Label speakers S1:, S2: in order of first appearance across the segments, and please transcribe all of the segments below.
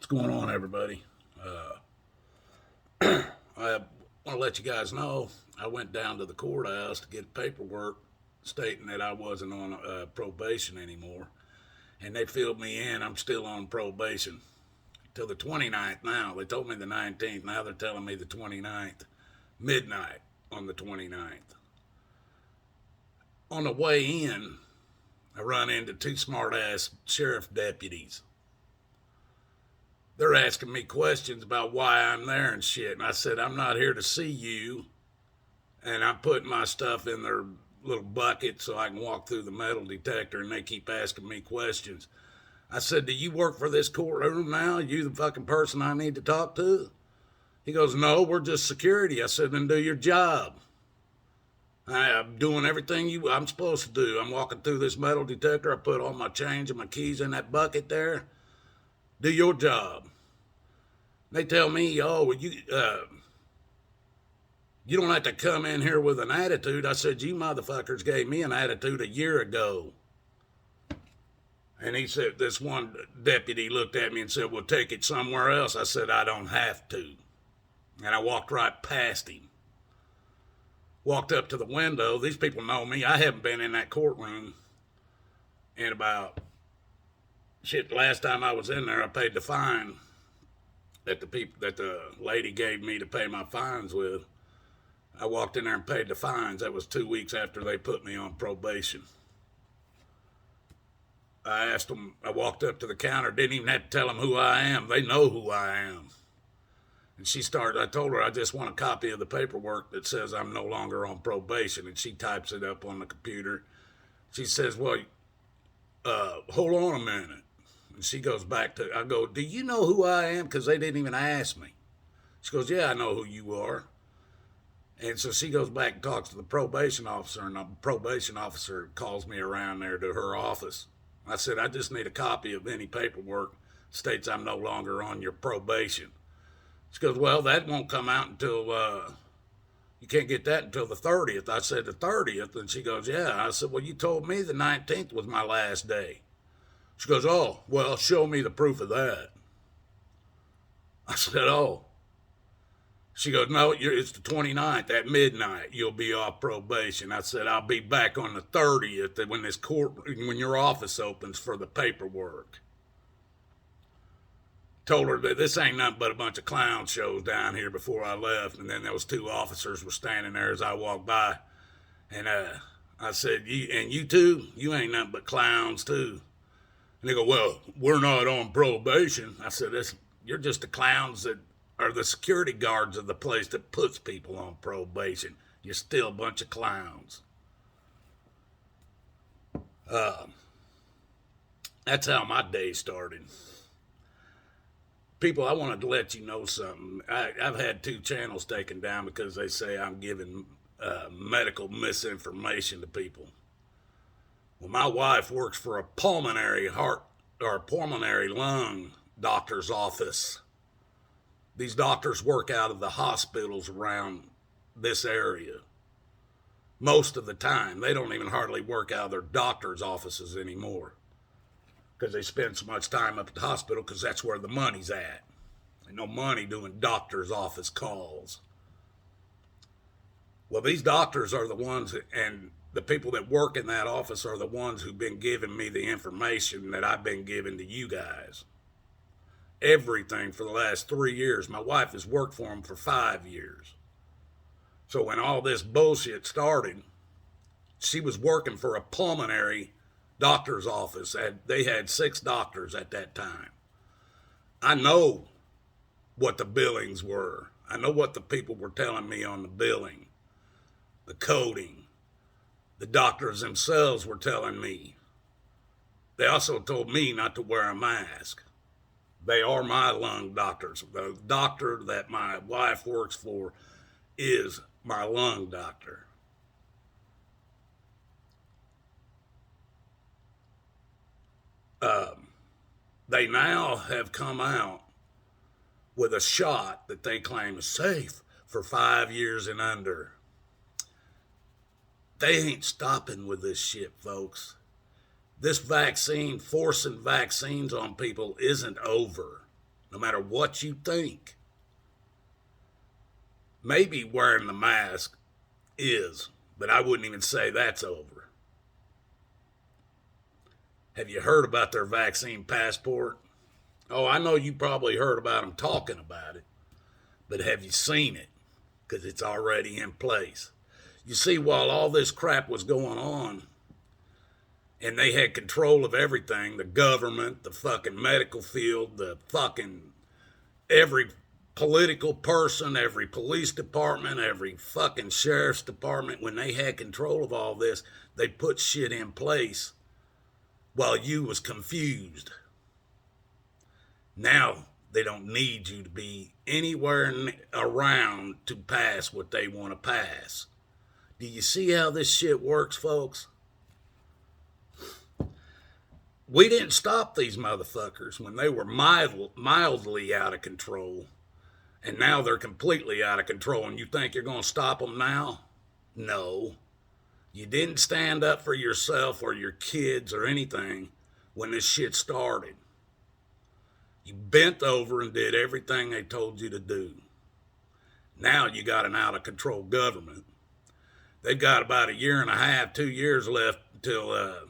S1: going on, everybody? I want to let you guys know I went down to the courthouse to get paperwork stating that I wasn't on probation anymore, and they filled me in. I'm still on probation till the 29th now. They told me the 19th. Now they're telling me the 29th, midnight on the 29th. On the way in, I run into two smart ass sheriff deputies. They're asking me questions about why I'm there and shit. And I said, I'm not here to see you. And I'm putting my stuff in their little bucket so I can walk through the metal detector. And they keep asking me questions. I said, do you work for this courtroom now? Are you the fucking person I need to talk to? He goes, no, we're just security. I said, then do your job. I'm doing everything I'm supposed to do. I'm walking through this metal detector. I put all my change and my keys in that bucket there. Do your job. They tell me, oh, you don't have to come in here with an attitude. I said, you motherfuckers gave me an attitude a year ago. And he said, this one deputy looked at me and said, well, take it somewhere else. I said, I don't have to. And I walked right past him. Walked up to the window. These people know me. I haven't been in that courtroom in about... Shit, last time I was in there, I paid the fine that the lady gave me to pay my fines with. I walked in there and paid the fines. That was 2 weeks after they put me on probation. I asked them, I walked up to the counter, didn't even have to tell them who I am. They know who I am. And I told her I just want a copy of the paperwork that says I'm no longer on probation. And she types it up on the computer. She says, well, hold on a minute. And she goes back to, I go, do you know who I am? Because they didn't even ask me. She goes, yeah, I know who you are. And so she goes back and talks to the probation officer, and the probation officer calls me around there to her office. I said, I just need a copy of any paperwork that states I'm no longer on your probation. She goes, well, that won't come out until, you can't get that until the 30th. I said, the 30th? And she goes, yeah. I said, well, you told me the 19th was my last day. She goes, oh, well, show me the proof of that. I said, oh. She goes, no, it's the 29th at midnight. You'll be off probation. I said, I'll be back on the 30th when your office opens for the paperwork. Told her that this ain't nothing but a bunch of clown shows down here before I left. And then those two officers were standing there as I walked by. And I said, you two, you ain't nothing but clowns too. And they go, well, we're not on probation. I said, you're just the clowns that are the security guards of the place that puts people on probation. You're still a bunch of clowns. That's how my day started. People, I wanted to let you know something. I've had 2 channels taken down because they say I'm giving medical misinformation to people. Well, my wife works for a pulmonary heart or pulmonary lung doctor's office. These doctors work out of the hospitals around this area. Most of the time, they don't even hardly work out of their doctor's offices anymore because they spend so much time up at the hospital because that's where the money's at. Ain't no money doing doctor's office calls. Well, these doctors are the ones, and the people that work in that office are the ones who've been giving me the information that I've been giving to you guys. Everything for the last 3 years. My wife has worked for them for 5 years. So when all this bullshit started, she was working for a pulmonary doctor's office. They had 6 doctors at that time. I know what the billings were. I know what the people were telling me on the billing, the coding. The doctors themselves were telling me. They also told me not to wear a mask. They are my lung doctors. The doctor that my wife works for is my lung doctor. They now have come out with a shot that they claim is safe for 5 years and under. They ain't stopping with this shit, folks. This vaccine, forcing vaccines on people isn't over. no matter what you think. Maybe wearing the mask is, but I wouldn't even say that's over. Have you heard about their vaccine passport? Oh, I know you probably heard about them talking about it, but have you seen it? Because it's already in place. You see, while all this crap was going on, and they had control of everything, the government, the fucking medical field, the fucking every political person, every police department, every fucking sheriff's department, when they had control of all this, they put shit in place while you was confused. Now they don't need you to be anywhere around to pass what they want to pass. Do you see how this shit works, folks? We didn't stop these motherfuckers when they were mildly out of control, and now they're completely out of control, and you think you're going to stop them now? No. You didn't stand up for yourself or your kids or anything when this shit started. You bent over and did everything they told you to do. Now you got an out-of-control government. They've got about 1.5 years, 2 years left until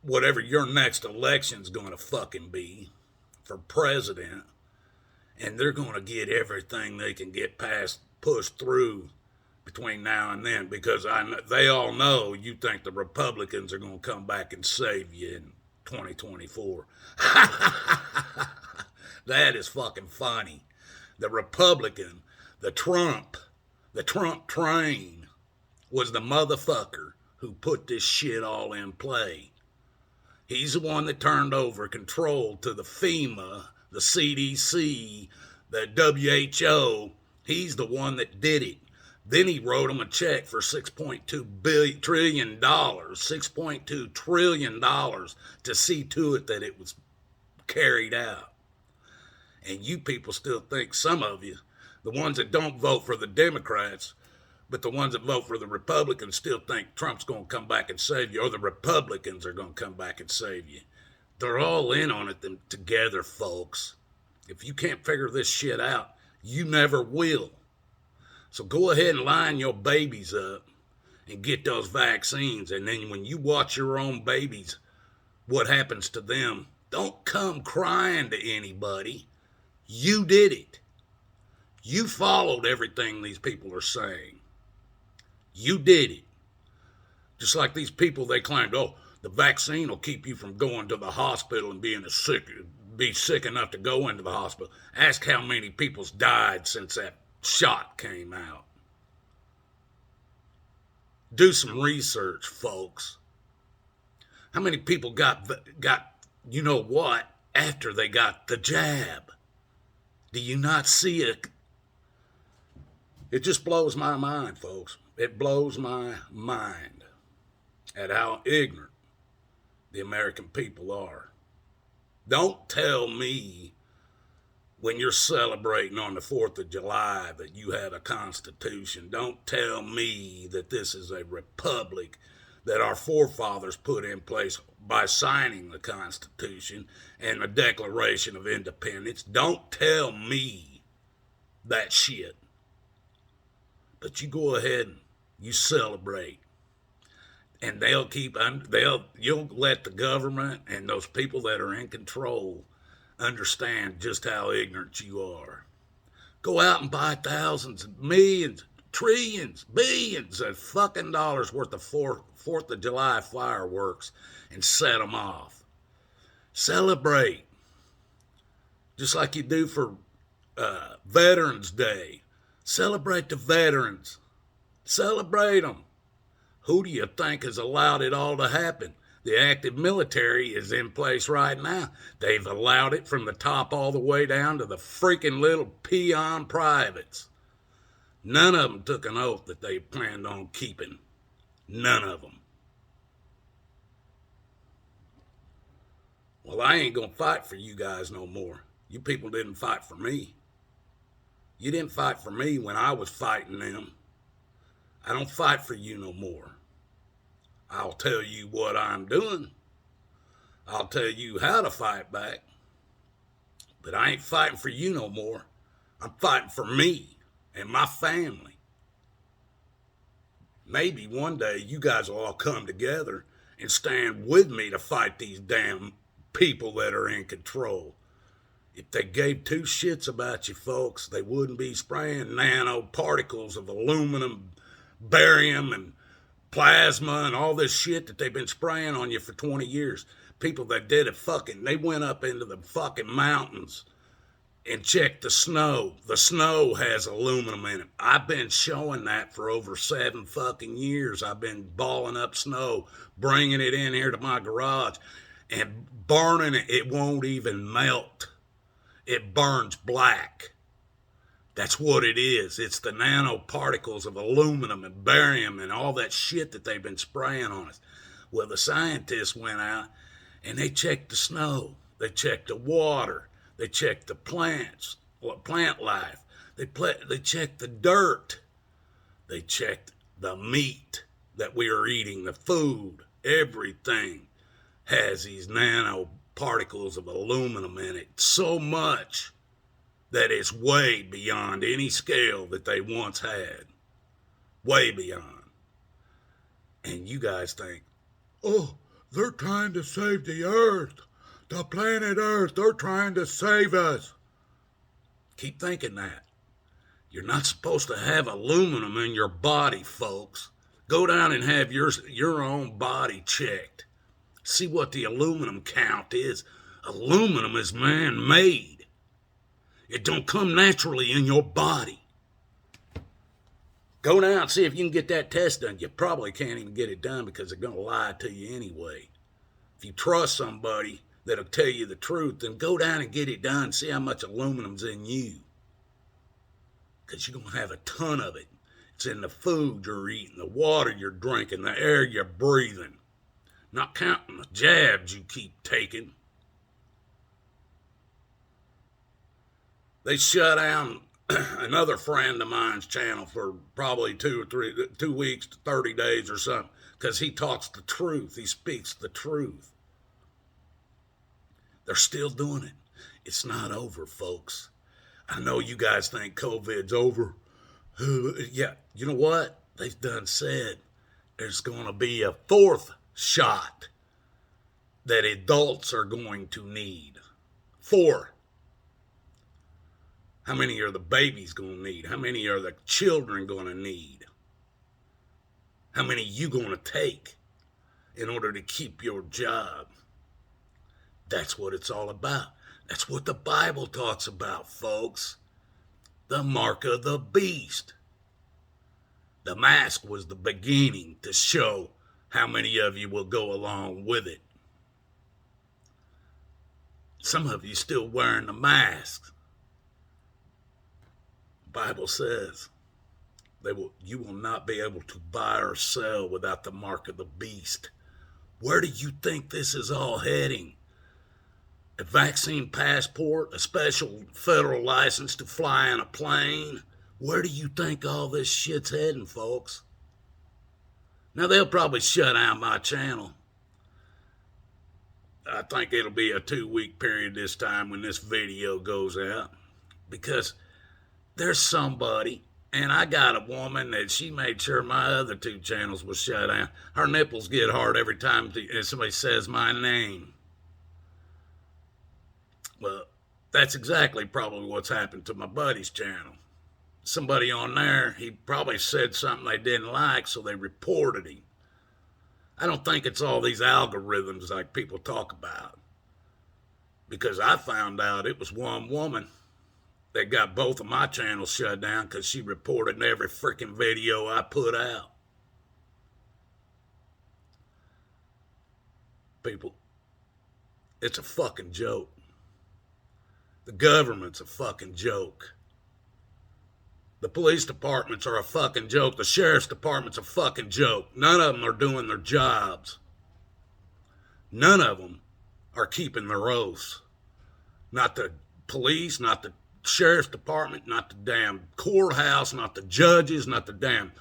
S1: whatever your next election's going to fucking be for president, and they're going to get everything they can get pushed through between now and then, because they all know you think the Republicans are going to come back and save you in 2024. That is fucking funny. The Republican, the Trump train was the motherfucker who put this shit all in play. He's the one that turned over control to the FEMA, the CDC, the WHO. He's the one that did it. Then he wrote them a check for $6.2 trillion to see to it that it was carried out. And you people still think, some of you, the ones that don't vote for the Democrats, but the ones that vote for the Republicans still think Trump's going to come back and save you, or the Republicans are going to come back and save you. They're all in on it together, folks. If you can't figure this shit out, you never will. So go ahead and line your babies up and get those vaccines. And then when you watch your own babies, what happens to them, don't come crying to anybody. You did it. You followed everything these people are saying. You did it. Just like these people, they claimed, oh, the vaccine will keep you from going to the hospital and be sick enough to go into the hospital. Ask how many people's died since that shot came out. Do some research, folks. How many people got you know what after they got the jab? Do you not see it? It just blows my mind, folks. It blows my mind at how ignorant the American people are. Don't tell me when you're celebrating on the 4th of July that you have a constitution. Don't tell me that this is a republic that our forefathers put in place by signing the Constitution and the Declaration of Independence. Don't tell me that shit. But you go ahead and you celebrate. And you'll let the government and those people that are in control understand just how ignorant you are. Go out and buy thousands, millions, trillions, billions of fucking dollars worth of 4th of July fireworks and set them off. Celebrate. Just like you do for Veterans Day. Celebrate the veterans. Celebrate them. Who do you think has allowed it all to happen? The active military is in place right now. They've allowed it from the top all the way down to the freaking little peon privates. None of them took an oath that they planned on keeping. None of them. Well, I ain't going to fight for you guys no more. You people didn't fight for me. You didn't fight for me when I was fighting them. I don't fight for you no more. I'll tell you what I'm doing. I'll tell you how to fight back. But I ain't fighting for you no more. I'm fighting for me and my family. Maybe one day you guys will all come together and stand with me to fight these damn people that are in control. If they gave two shits about you folks, they wouldn't be spraying nanoparticles of aluminum, barium, and plasma and all this shit that they've been spraying on you for 20 years. People that did it they went up into the fucking mountains and checked the snow. The snow has aluminum in it. I've been showing that for over 7 fucking years. I've been balling up snow, bringing it in here to my garage, and burning it. It won't even melt. It burns black. That's what it is. It's the nanoparticles of aluminum and barium and all that shit that they've been spraying on us. Well, the scientists went out and they checked the snow. They checked the water. They checked the plants, plant life. They checked the dirt. They checked the meat that we are eating, the food. Everything has these nanoparticles of aluminum in it. So much that it's way beyond any scale that they once had. Way beyond. And you guys think, oh, they're trying to save the earth. The planet Earth, they're trying to save us. Keep thinking that. You're not supposed to have aluminum in your body, folks. Go down and have your own body checked. See what the aluminum count is. Aluminum is man-made. It don't come naturally in your body. Go down and see if you can get that test done. You probably can't even get it done because they're going to lie to you anyway. If you trust somebody that'll tell you the truth, then go down and get it done. See how much aluminum's in you. Because you're going to have a ton of it. It's in the food you're eating, the water you're drinking, the air you're breathing. Not counting the jabs you keep taking. They shut down another friend of mine's channel for probably 2 weeks to 30 days or something, because he talks the truth. He speaks the truth. They're still doing it. It's not over, folks. I know you guys think COVID's over. Yeah, you know what? They've done said there's going to be a 4th shot that adults are going to need. 4. How many are the babies going to need? How many are the children going to need? How many are you going to take in order to keep your job? That's what it's all about. That's what the Bible talks about, folks. The mark of the beast. The mask was the beginning to show how many of you will go along with it. Some of you still wearing the masks. The Bible says you will not be able to buy or sell without the mark of the beast. Where do you think this is all heading? A vaccine passport, a special federal license to fly in a plane. Where do you think all this shit's heading, folks? Now, they'll probably shut down my channel. I think it'll be a 2-week period this time when this video goes out. Because there's somebody, and I got a woman that she made sure my other 2 channels was shut down. Her nipples get hard every time somebody says my name. Well, that's exactly probably what's happened to my buddy's channel. Somebody on there, he probably said something they didn't like, so they reported him. I don't think it's all these algorithms like people talk about. Because I found out it was one woman that got both of my channels shut down because she reported every freaking video I put out. People, it's a fucking joke. The government's a fucking joke. The police departments are a fucking joke. The sheriff's department's a fucking joke. None of them are doing their jobs. None of them are keeping their oaths. Not the police, not the sheriff's department, not the damn courthouse, not the judges, not the damn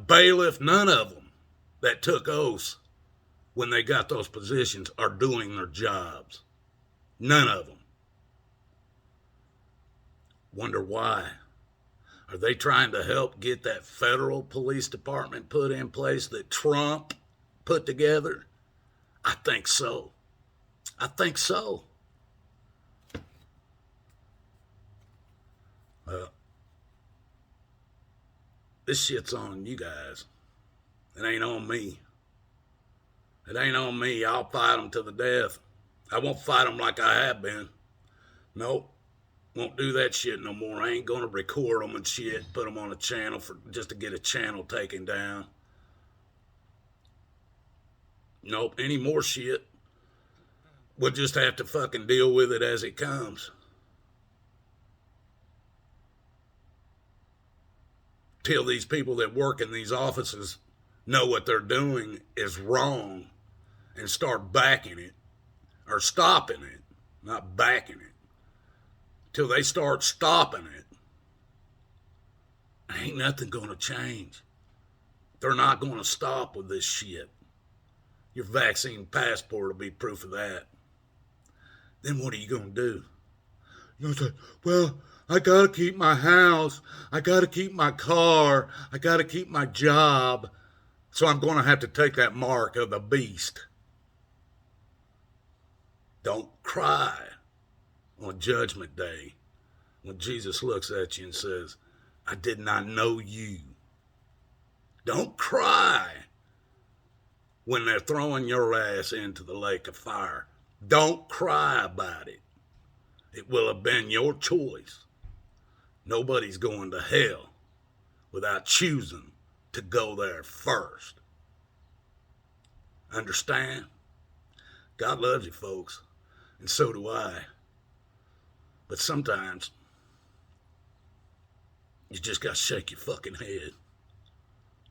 S1: bailiff. None of them that took oaths when they got those positions are doing their jobs. None of them. Wonder why. Are they trying to help get that federal police department put in place that Trump put together? I think so. I think so. Well, this shit's on you guys. It ain't on me. It ain't on me. I'll fight them to the death. I won't fight them like I have been. Nope. Won't do that shit no more. I ain't gonna record them and shit, put them on a channel just to get a channel taken down. Nope. Any more shit, we'll just have to fucking deal with it as it comes. Till these people that work in these offices know what they're doing is wrong and start backing it, or stopping it, not backing it. Till they start stopping it, ain't nothing gonna change. They're not gonna stop with this shit. Your vaccine passport will be proof of that. Then what are you gonna do? You're gonna say, well, I gotta keep my house, I gotta keep my car, I gotta keep my job, so I'm gonna have to take that mark of the beast. Don't cry on Judgment Day when Jesus looks at you and says, I did not know you. Don't cry when they're throwing your ass into the lake of fire. Don't cry about it. It will have been your choice. Nobody's going to hell without choosing to go there first. Understand? God loves you, folks, and so do I. But sometimes you just got to shake your fucking head.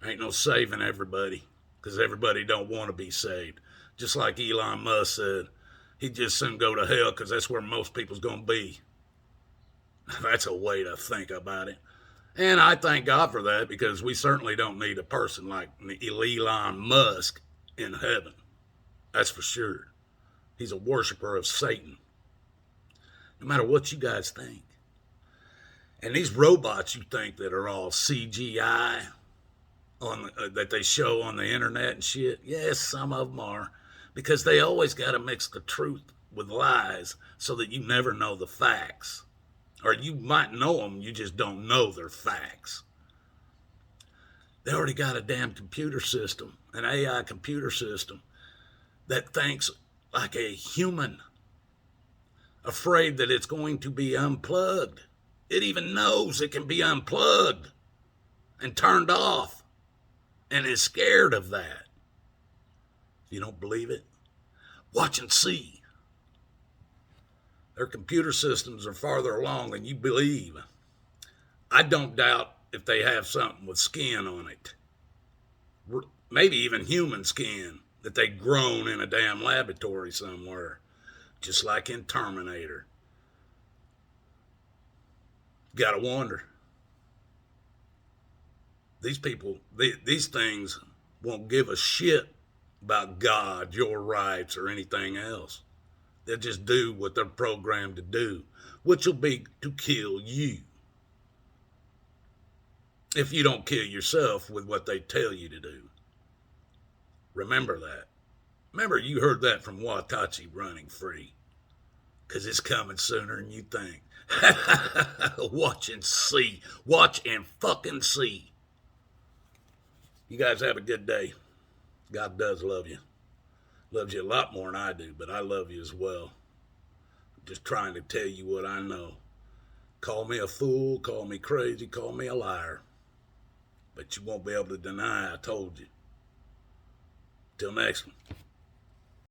S1: Ain't no saving everybody, because everybody don't want to be saved. Just like Elon Musk said, he'd just soon go to hell because that's where most people's going to be. That's a way to think about it. And I thank God for that, because we certainly don't need a person like Elon Musk in heaven. That's for sure. He's a worshiper of Satan. No matter what you guys think. And these robots you think that are all CGI that they show on the internet and shit, yes, some of them are, because they always got to mix the truth with lies so that you never know the facts. Or you might know them, you just don't know they're facts. They already got a damn computer system, an AI computer system, that thinks like a human, afraid that it's going to be unplugged. It even knows it can be unplugged and turned off, and is scared of that. If you don't believe it, watch and see. Their computer systems are farther along than you believe. I don't doubt if they have something with skin on it. Maybe even human skin that they've grown in a damn laboratory somewhere, just like in Terminator. Gotta wonder. These people, these things won't give a shit about God, your rights, or anything else. They'll just do what they're programmed to do, which will be to kill you. If you don't kill yourself with what they tell you to do. Remember that. Remember, you heard that from Watachi Running Free. Because it's coming sooner than you think. Watch and see. Watch and fucking see. You guys have a good day. God does love you. Loves you a lot more than I do, but I love you as well. I'm just trying to tell you what I know. Call me a fool, call me crazy, call me a liar. But you won't be able to deny I told you. Till next one.